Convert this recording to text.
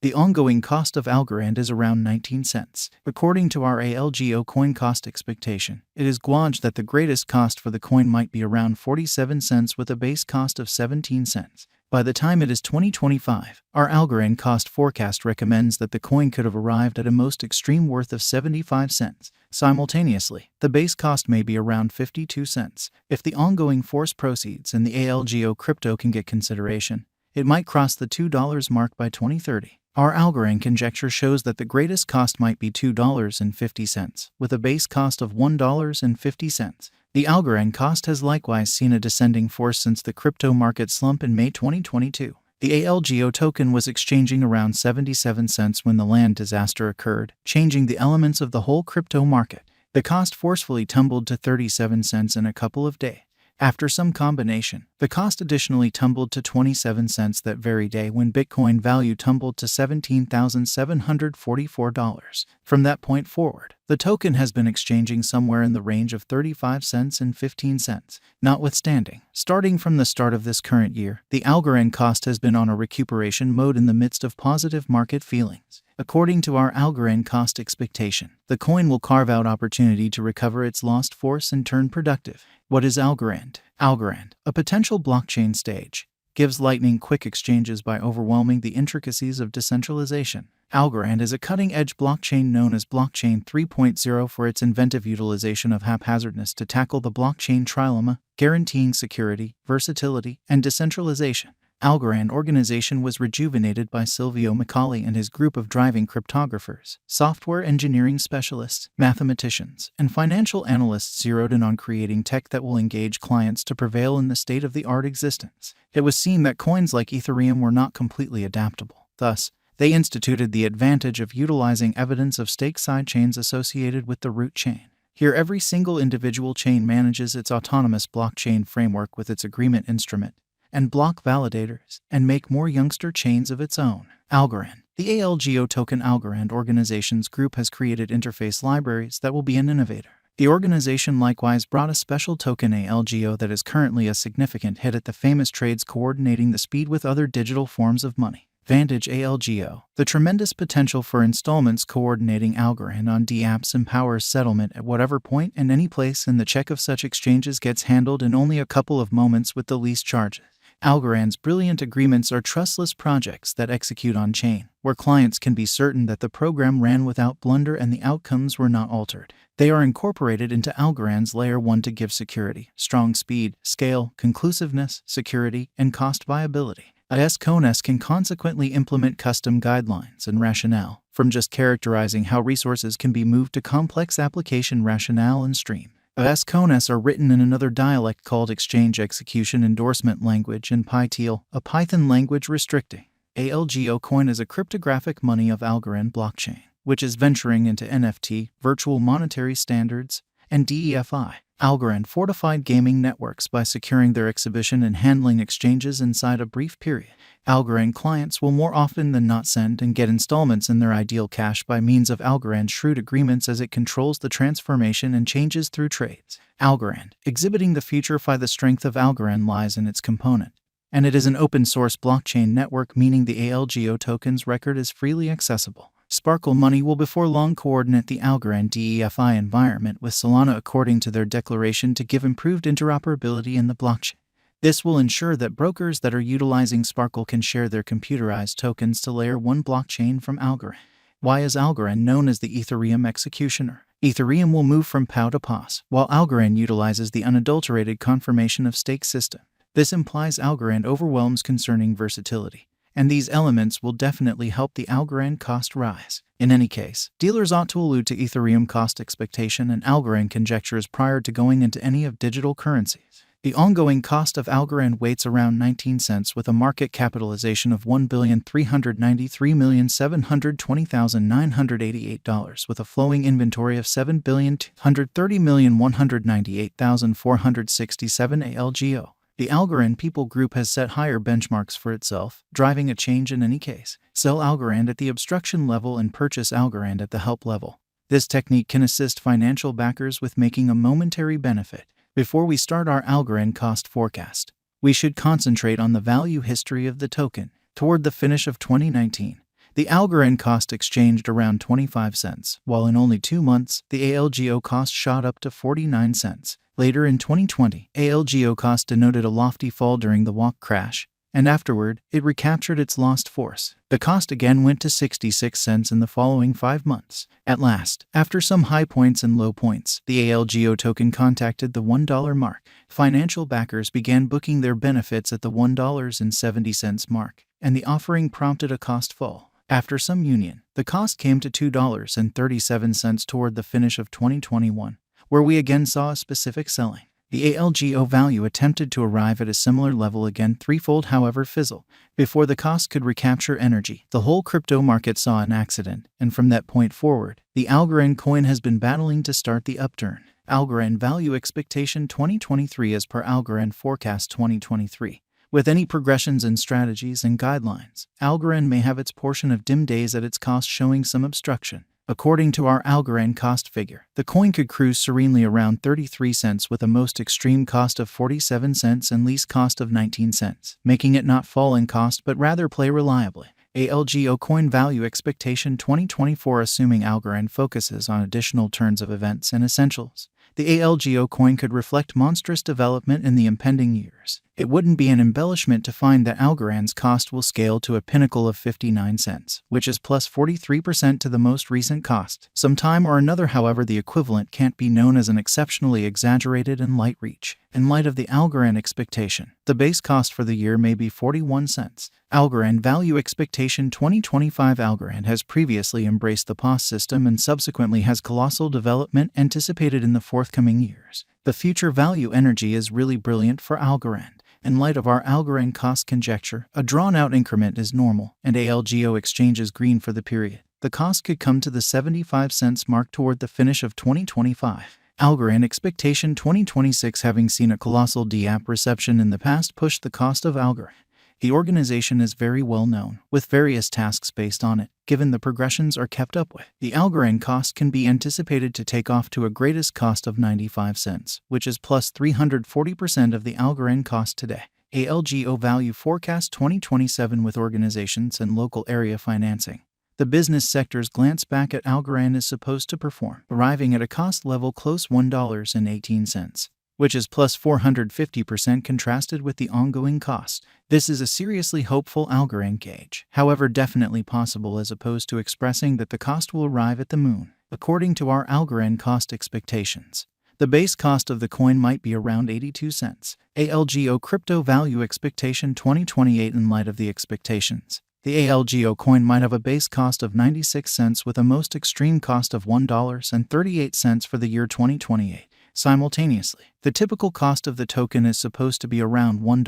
The ongoing cost of Algorand is around 19 cents. According to our Algo coin cost expectation, it is gauged that the greatest cost for the coin might be around 47 cents with a base cost of 17 cents. By the time it is 2025, our Algorand cost forecast recommends that the coin could have arrived at a most extreme worth of 75 cents. Simultaneously, the base cost may be around 52 cents. If the ongoing force proceeds and the Algo crypto can get consideration, it might cross the $2 mark by 2030. Our Algorand conjecture shows that the greatest cost might be $2.50, with a base cost of $1.50. The Algorand cost has likewise seen a descending force since the crypto market slump in May 2022. The Algo token was exchanging around 77 cents when the land disaster occurred, changing the elements of the whole crypto market. The cost forcefully tumbled to 37 cents in a couple of days. After some combination, the cost additionally tumbled to 27 cents that very day when Bitcoin value tumbled to $17,744. From that point forward, the token has been exchanging somewhere in the range of 35 cents and 15 cents. Notwithstanding, starting from the start of this current year, the Algorand cost has been on a recuperation mode in the midst of positive market feelings. According to our Algorand cost expectation, the coin will carve out opportunity to recover its lost force and turn productive. What is Algorand? Algorand, a potential blockchain stage, gives lightning-quick exchanges by overwhelming the intricacies of decentralization. Algorand is a cutting-edge blockchain known as Blockchain 3.0 for its inventive utilization of haphazardness to tackle the blockchain trilemma, guaranteeing security, versatility, and decentralization. Algorand organization was rejuvenated by Silvio Macaulay and his group of driving cryptographers, software engineering specialists, mathematicians, and financial analysts zeroed in on creating tech that will engage clients to prevail in the state-of-the-art existence. It was seen that coins like Ethereum were not completely adaptable. Thus, they instituted the advantage of utilizing evidence of stake sidechains associated with the root chain. Here, every single individual chain manages its autonomous blockchain framework with its agreement instrument and block validators, and make more youngster chains of its own. Algorand. The Algo token Algorand organization's group has created interface libraries that will be an innovator. The organization likewise brought a special token Algo that is currently a significant hit at the famous trades coordinating the speed with other digital forms of money. Vantage Algo. The tremendous potential for installments coordinating Algorand on dApps empowers settlement at whatever point and any place, and the check of such exchanges gets handled in only a couple of moments with the least charges. Algorand's brilliant agreements are trustless projects that execute on-chain, where clients can be certain that the program ran without blunder and the outcomes were not altered. They are incorporated into Algorand's Layer 1 to give security, strong speed, scale, conclusiveness, security, and cost viability. AES can consequently implement custom guidelines and rationale, from just characterizing how resources can be moved to complex application rationale and stream. AES are written in another dialect called Exchange Execution Endorsement Language and PyTeal, a Python language restricting. Algo coin is a cryptographic money of Algorand blockchain, which is venturing into NFT, virtual monetary standards, and DeFi. Algorand fortified gaming networks by securing their exhibition and handling exchanges inside a brief period. Algorand clients will more often than not send and get installments in their ideal cash by means of Algorand shrewd agreements as it controls the transformation and changes through trades. Algorand, exhibiting the future. The strength of Algorand lies in its component, and it is an open-source blockchain network, meaning the Algo token's record is freely accessible. Sparkle Money will before long coordinate the Algorand DeFi environment with Solana according to their declaration to give improved interoperability in the blockchain. This will ensure that brokers that are utilizing Sparkle can share their computerized tokens to Layer 1 blockchain from Algorand. Why is Algorand known as the Ethereum executioner? Ethereum will move from POW to POS, while Algorand utilizes the unadulterated confirmation of stake system. This implies Algorand overwhelms concerning versatility, and these elements will definitely help the Algorand cost rise. In any case, dealers ought to allude to Ethereum cost expectation and Algorand conjectures prior to going into any of digital currencies. The ongoing cost of Algorand waits around 19 cents with a market capitalization of $1,393,720,988 with a flowing inventory of $7,230,198,467 Algo. The Algorand People Group has set higher benchmarks for itself, driving a change in any case. Sell Algorand at the obstruction level and purchase Algorand at the help level. This technique can assist financial backers with making a momentary benefit. Before we start our Algorand cost forecast, we should concentrate on the value history of the token. Toward the finish of 2019, The Algorand cost exchanged around 25 cents, while in only 2 months, the ALGO cost shot up to 49 cents. Later in 2020, ALGO cost denoted a lofty fall during the walk crash, and afterward, it recaptured its lost force. The cost again went to 66 cents in the following 5 months. At last, after some high points and low points, the ALGO token contacted the $1 mark. Financial backers began booking their benefits at the $1.70 mark, and the offering prompted a cost fall. After some union, the cost came to $2.37 toward the finish of 2021, where we again saw a specific selling. The ALGO value attempted to arrive at a similar level again threefold, however fizzled. Before the cost could recapture energy, the whole crypto market saw an accident, and from that point forward, the Algorand coin has been battling to start the upturn. Algorand value expectation 2023 as per Algorand forecast 2023. With any progressions in strategies and guidelines, Algorand may have its portion of dim days at its cost showing some obstruction. According to our Algorand cost figure, the coin could cruise serenely around 33 cents with a most extreme cost of 47 cents and least cost of 19 cents, making it not fall in cost but rather play reliably. ALGO coin value expectation 2024 assuming Algorand focuses on additional turns of events and essentials. The ALGO coin could reflect monstrous development in the impending years. It wouldn't be an embellishment to find that Algorand's cost will scale to a pinnacle of 59 cents, which is plus 43% to the most recent cost. Sometime or another, however, the equivalent can't be known as an exceptionally exaggerated and light reach. In light of the Algorand expectation, the base cost for the year may be 41 cents. Algorand value expectation 2025 Algorand has previously embraced the POS system and subsequently has colossal development anticipated in the forthcoming years. The future value energy is really brilliant for Algorand. In light of our Algorand cost conjecture, a drawn-out increment is normal, and ALGO exchange is green for the period. The cost could come to the 75 cents mark toward the finish of 2025. Algorand expectation 2026 having seen a colossal DApp reception in the past pushed the cost of Algorand. The organization is very well known, with various tasks based on it. Given the progressions are kept up with, the Algorand cost can be anticipated to take off to a greatest cost of 95 cents, which is plus 340% of the Algorand cost today. ALGO value forecast 2027 with organizations and local area financing. The business sector's glance back at Algorand is supposed to perform, arriving at a cost level close $1.18. Which is plus 450% contrasted with the ongoing cost. This is a seriously hopeful Algorand gauge, however definitely possible as opposed to expressing that the cost will arrive at the moon. According to our Algorand cost expectations, the base cost of the coin might be around 82 cents. ALGO crypto value expectation 2028 in light of the expectations. The ALGO coin might have a base cost of 96 cents with a most extreme cost of $1.38 for the year 2028. Simultaneously, the typical cost of the token is supposed to be around $1.